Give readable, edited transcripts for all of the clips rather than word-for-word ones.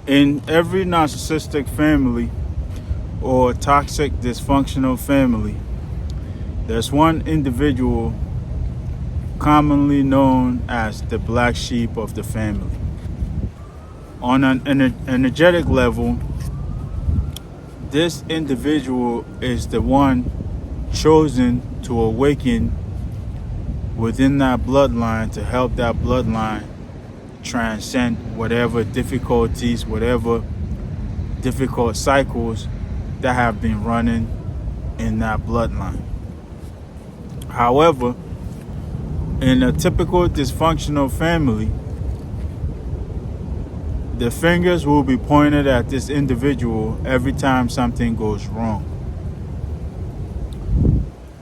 In every narcissistic family or toxic dysfunctional family, there's one individual commonly known as the black sheep of the family. On an energetic level, this individual is the one chosen to awaken within that bloodline to help that bloodline transcend whatever difficulties, whatever difficult cycles that have been running in that bloodline. However, in a typical dysfunctional family, the fingers will be pointed at this individual every time something goes wrong.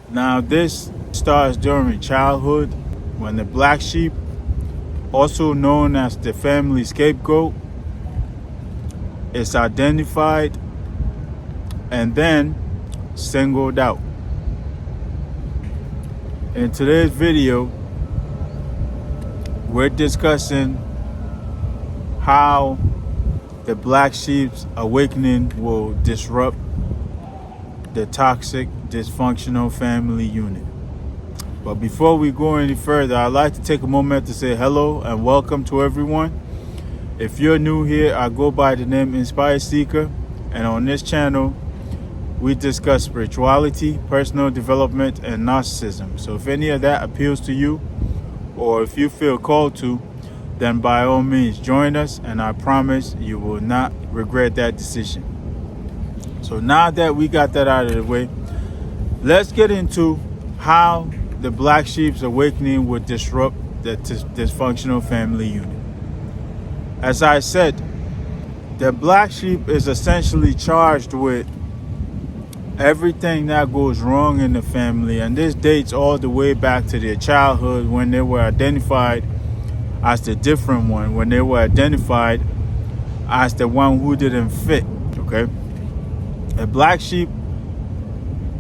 Now, this starts during childhood when the black sheep, also known as the family scapegoat, is identified and then singled out. In today's video, we're discussing how the black sheep's awakening will disrupt the toxic dysfunctional family unit. But before we go any further, I'd like to take a moment to say hello and welcome to everyone. If you're new here, I go by the name Inspire Seeker, and on this channel we discuss spirituality, personal development, and narcissism. So if any of that appeals to you, or if you feel called to, then by all means join us, and I promise you will not regret that decision. So now that we got that out of the way, let's get into how the black sheep's awakening would disrupt the dysfunctional family unit. As I said, the black sheep is essentially charged with everything that goes wrong in the family, and this dates all the way back to their childhood when they were identified as the different one, when they were identified as the one who didn't fit. Okay, a black sheep,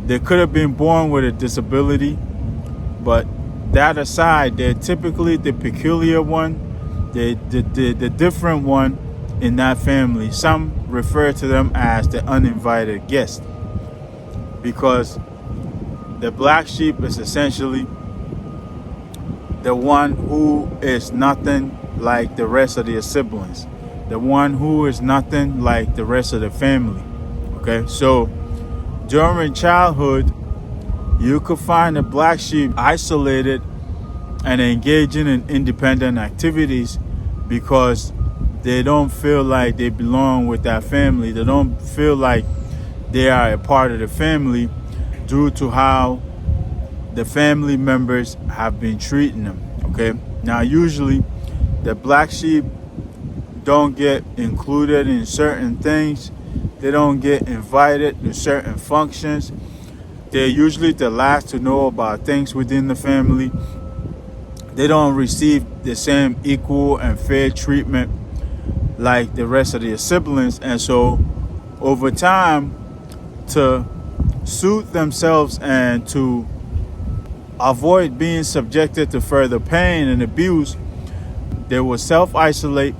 they could have been born with a disability, but that aside, they're typically the peculiar one, the different one in that family. Some refer to them as the uninvited guest, because the black sheep is essentially the one who is nothing like the rest of their siblings, the one who is nothing like the rest of the family. Okay, so during childhood, you could find a black sheep isolated and engaging in independent activities because they don't feel like they belong with that family. They don't feel like they are a part of the family due to how the family members have been treating them. Okay, now usually the black sheep don't get included in certain things. They don't get invited to certain functions. They're usually the last to know about things within the family. They don't receive the same equal and fair treatment like the rest of their siblings. And so over time, to soothe themselves and to avoid being subjected to further pain and abuse, they will self-isolate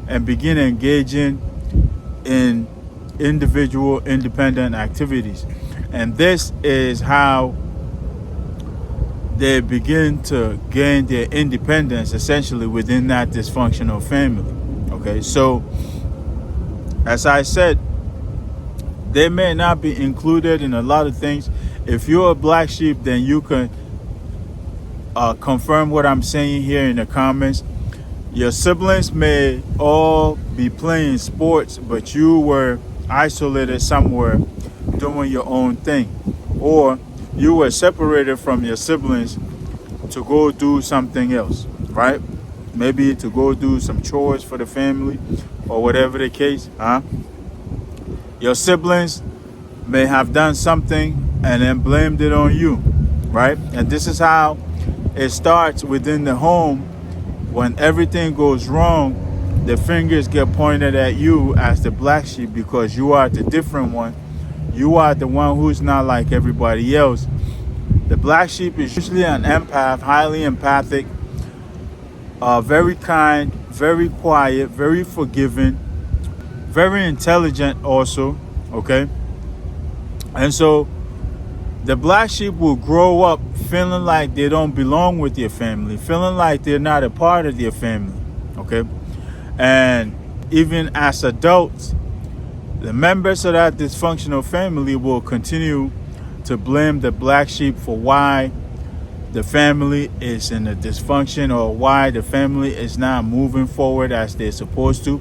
and begin engaging in individual independent activities. And this is how they begin to gain their independence essentially within that dysfunctional family. Okay, so as I said, they may not be included in a lot of things. If you're a black sheep, then you can confirm what I'm saying here in the comments. Your siblings may all be playing sports, but you were isolated somewhere doing your own thing, or you were separated from your siblings to go do something else, right? Maybe to go do some chores for the family or whatever the case. Your siblings may have done something and then blamed it on you, right? And this is how it starts within the home. When everything goes wrong, the fingers get pointed at you as the black sheep because you are the different one. You are the one who's not like everybody else. The black sheep is usually an empath, highly empathic, very kind, very quiet, very forgiving, very intelligent also, okay? And so the black sheep will grow up feeling like they don't belong with their family, feeling like they're not a part of their family, okay? And even as adults, the members of that dysfunctional family will continue to blame the black sheep for why the family is in a dysfunction or why the family is not moving forward as they're supposed to.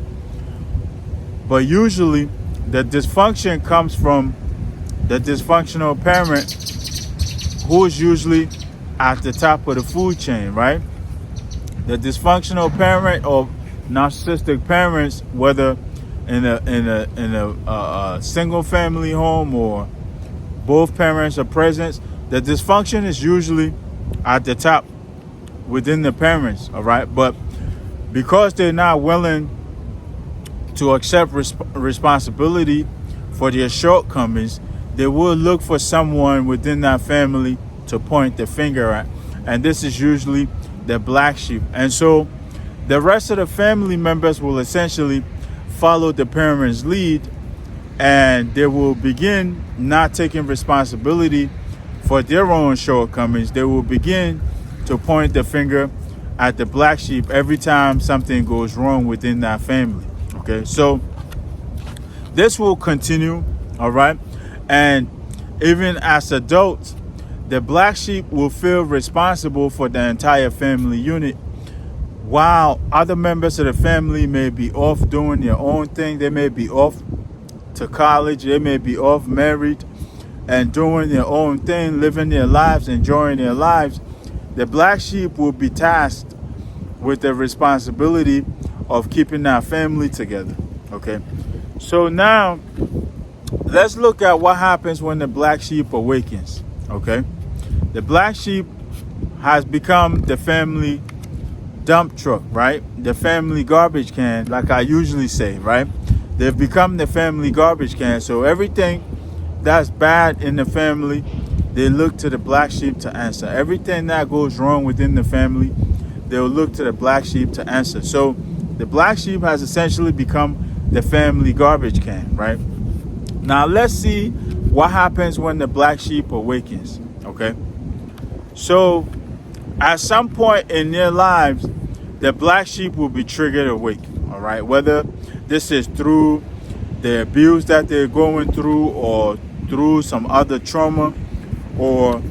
But usually the dysfunction comes from the dysfunctional parent, who is usually at the top of the food chain, right? The dysfunctional parent or narcissistic parents, whether in a single family home or both parents are present, the dysfunction is usually at the top within the parents, all right? But because they're not willing to accept responsibility for their shortcomings, they will look for someone within that family to point the finger at. And this is usually the black sheep. And so the rest of the family members will essentially follow the parents' lead, and they will begin not taking responsibility for their own shortcomings. They will begin to point the finger at the black sheep every time something goes wrong within that family. Okay, so this will continue, all right? And even as adults, the black sheep will feel responsible for the entire family unit, while other members of the family may be off doing their own thing. They may be off to college, they may be off married and doing their own thing, living their lives, enjoying their lives. The black sheep will be tasked with the responsibility of keeping that family together. Okay, so now let's look at what happens when the black sheep awakens. Okay, the black sheep has become the family dump truck, right? The family garbage can, like I usually say, right? They've become the family garbage can. So everything that's bad in the family, they look to the black sheep to answer. Everything that goes wrong within the family, they'll look to the black sheep to answer. So the black sheep has essentially become the family garbage can, right? Now let's see what happens when the black sheep awakens, okay? So at some point in their lives, the black sheep will be triggered awake, all right? Whether this is through the abuse that they're going through or through some other trauma, or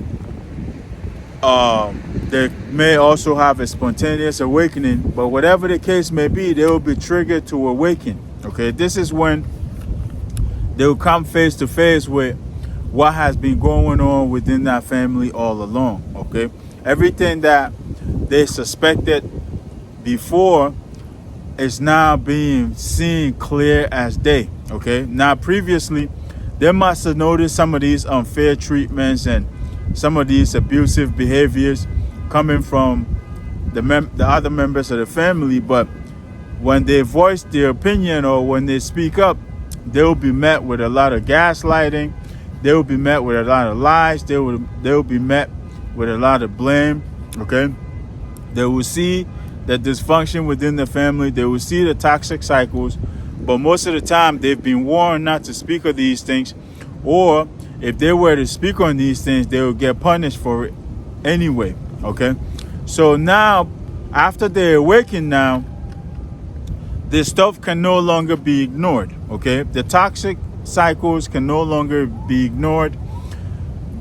they may also have a spontaneous awakening, but whatever the case may be, they will be triggered to awaken, okay? This is when they will come face to face with what has been going on within that family all along, okay? Everything that they suspected before is now being seen clear as day, okay? Now, previously, they must have noticed some of these unfair treatments and some of these abusive behaviors coming from the other members of the family, but when they voice their opinion or when they speak up, they will be met with a lot of gaslighting. They will be met with a lot of lies. They will be met with a lot of blame, okay? They will see the dysfunction within the family. They will see the toxic cycles, but most of the time they've been warned not to speak of these things, or if they were to speak on these things, they will get punished for it anyway, okay? So now, after they awaken now, this stuff can no longer be ignored, okay? The toxic cycles can no longer be ignored.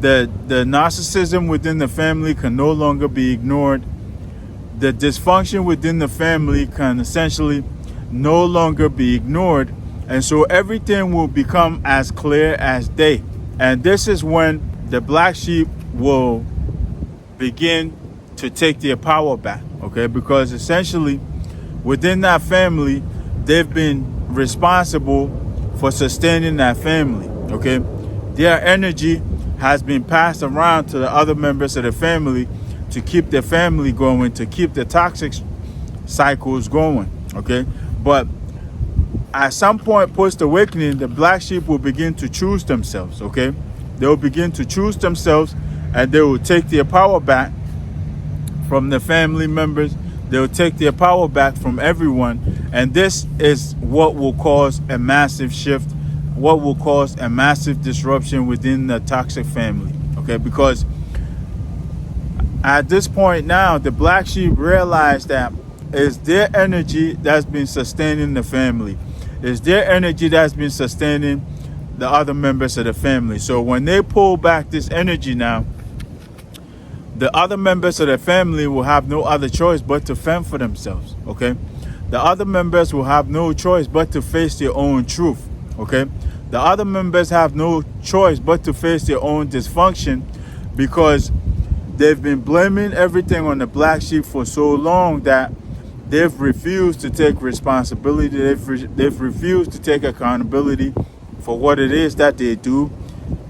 The narcissism within the family can no longer be ignored. The dysfunction within the family can essentially no longer be ignored. And so everything will become as clear as day. And this is when the black sheep will begin to take their power back, okay? Because essentially within that family, they've been responsible for sustaining that family, okay? Their energy has been passed around to the other members of the family to keep the family going, to keep the toxic cycles going, okay? But at some point post-awakening, the black sheep will begin to choose themselves, okay? They will begin to choose themselves, and they will take their power back from the family members. They will take their power back from everyone, And this is what will cause a massive shift, what will cause a massive disruption within the toxic family. Okay, because at this point now, the black sheep realize that it's their energy that's been sustaining the family. It's their energy that's been sustaining the other members of the family. So when they pull back this energy now, the other members of the family will have no other choice but to fend for themselves. Okay, the other members will have no choice but to face their own truth. Okay, the other members have no choice but to face their own dysfunction, because they've been blaming everything on the black sheep for so long that they've refused to take responsibility. They've refused to take accountability for what it is that they do.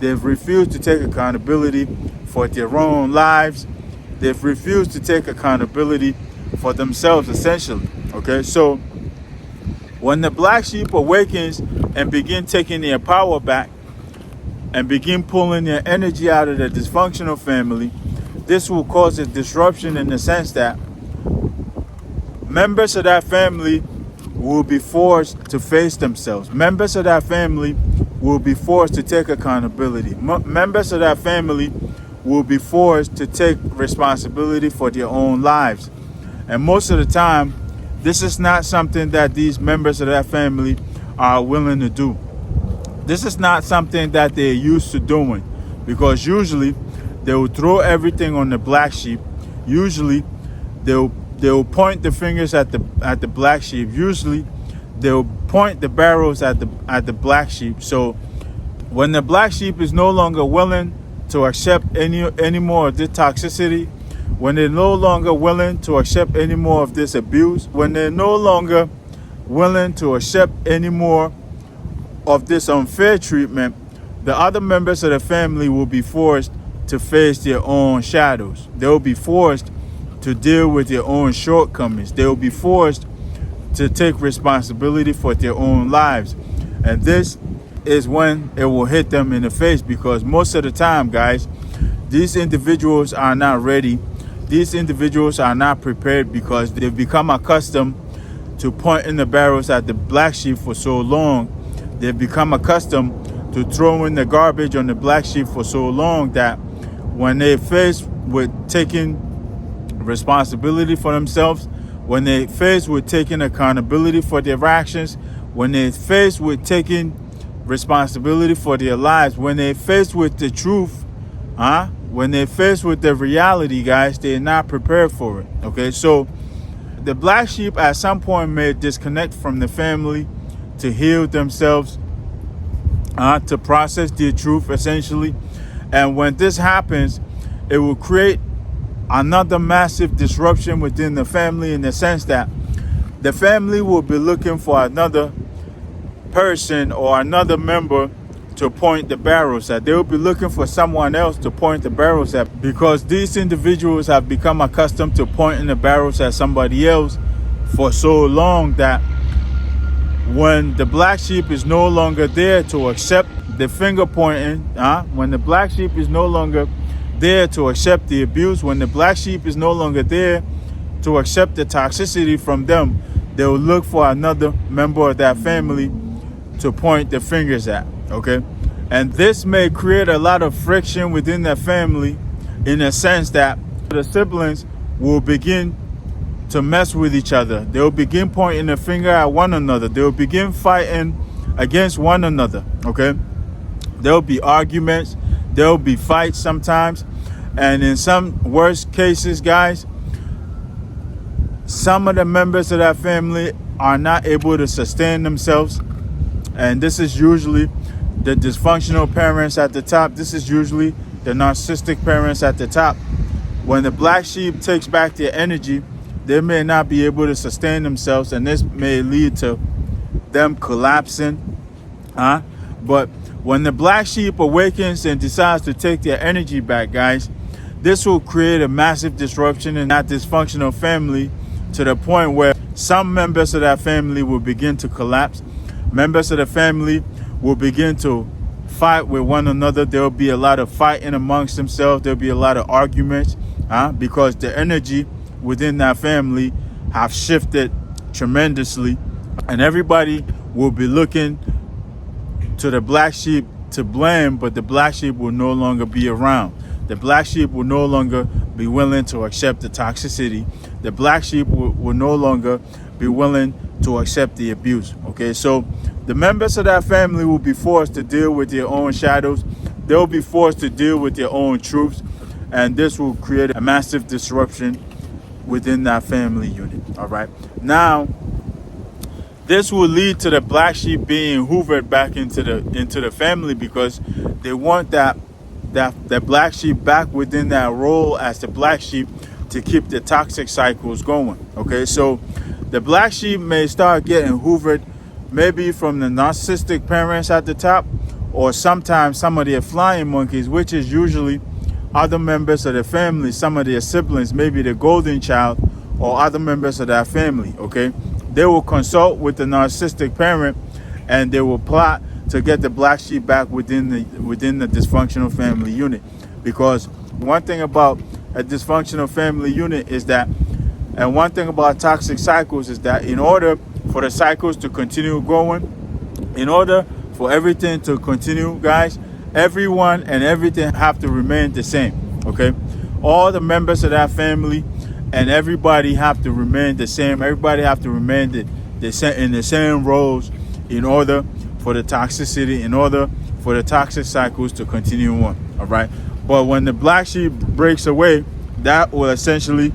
They've refused to take accountability for their own lives. They've refused to take accountability for themselves, essentially. Okay, so when the black sheep awakens and begin taking their power back and begin pulling their energy out of the dysfunctional family, this will cause a disruption in the sense that members of that family will be forced to face themselves. Members of that family will be forced to take accountability. Members of that family will be forced to take responsibility for their own lives. And most of the time, this is not something that these members of that family are willing to do. This is not something that they're used to doing, because usually they will throw everything on the black sheep. Usually they'll point the fingers at the black sheep. Usually they'll point the barrels at the black sheep. So when the black sheep is no longer willing to accept any more of this toxicity, when they're no longer willing to accept any more of this abuse, when they're no longer willing to accept any more of this unfair treatment, the other members of the family will be forced to face their own shadows. They'll be forced to deal with their own shortcomings. They'll be forced to take responsibility for their own lives. And this is when it will hit them in the face, because most of the time, guys, these individuals are not ready. These individuals are not prepared, because they've become accustomed to pointing the barrels at the black sheep for so long. They've become accustomed to throwing the garbage on the black sheep for so long that when they're faced with taking responsibility for themselves, when they're faced with taking accountability for their actions, when they're faced with taking responsibility for their lives, when they're faced with the truth, when they're faced with the reality, guys, they're not prepared for it. Okay, so the black sheep at some point may disconnect from the family to heal themselves, to process their truth, essentially. And when this happens, it will create another massive disruption within the family, in the sense that the family will be looking for another person or another member to point the barrels at. They will be looking for someone else to point the barrels at, because these individuals have become accustomed to pointing the barrels at somebody else for so long that when the black sheep is no longer there to accept the finger pointing, when the black sheep is no longer there to accept the abuse, when the black sheep is no longer there to accept the toxicity from them, they will look for another member of that family to point the fingers at. Okay, and this may create a lot of friction within the family, in a sense that the siblings will begin to mess with each other. They'll begin pointing the finger at one another. They'll begin fighting against one another. Okay, there'll be arguments, there'll be fights sometimes, and in some worst cases, guys, some of the members of that family are not able to sustain themselves. And this is usually the dysfunctional parents at the top. This is usually the narcissistic parents at the top. When the black sheep takes back their energy, they may not be able to sustain themselves, and this may lead to them collapsing. But when the black sheep awakens and decides to take their energy back, guys, this will create a massive disruption in that dysfunctional family, to the point where some members of that family will begin to collapse. Members of the family will begin to fight with one another. There will be a lot of fighting amongst themselves. There will be a lot of arguments, because the energy within that family have shifted tremendously. And everybody will be looking to the black sheep to blame, but the black sheep will no longer be around. The black sheep will no longer be willing to accept the toxicity. The black sheep will no longer be willing to accept the abuse. Okay, so the members of that family will be forced to deal with their own shadows. They'll be forced to deal with their own truths, and this will create a massive disruption within that family unit. All right, now this will lead to the black sheep being hoovered back into the family, because they want that black sheep back within that role as the black sheep to keep the toxic cycles going. Okay, so the black sheep may start getting hoovered maybe from the narcissistic parents at the top, or sometimes some of their flying monkeys, which is usually other members of the family, some of their siblings, maybe the golden child or other members of that family. Okay, they will consult with the narcissistic parent, and they will plot to get the black sheep back within the dysfunctional family unit. Because one thing about a dysfunctional family unit is that, and one thing about toxic cycles is that, in order for the cycles to continue going, in order for everything to continue, guys, everyone and everything have to remain the same. Okay, all the members of that family and everybody have to remain the same. Everybody have to remain in the same roles in order for the toxicity, in order for the toxic cycles to continue on. All right, but when the black sheep breaks away, that will essentially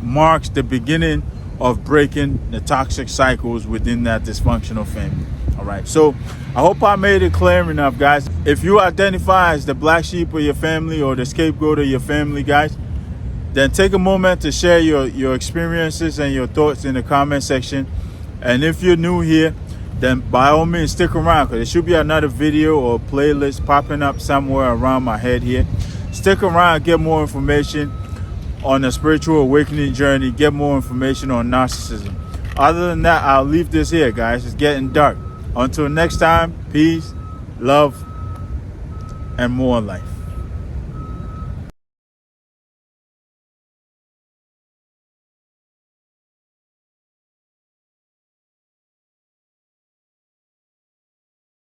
marks the beginning of breaking the toxic cycles within that dysfunctional family. All right, so I hope I made it clear enough, guys. If you identify as the black sheep of your family or the scapegoat of your family, guys, then take a moment to share your experiences and your thoughts in the comment section. And if you're new here, then by all means stick around, because there should be another video or playlist popping up somewhere around my head here. Stick around, get more information on the spiritual awakening journey, get more information on narcissism. Other than that, I'll leave this here, guys. It's getting dark. Until next time, peace, love, and more life.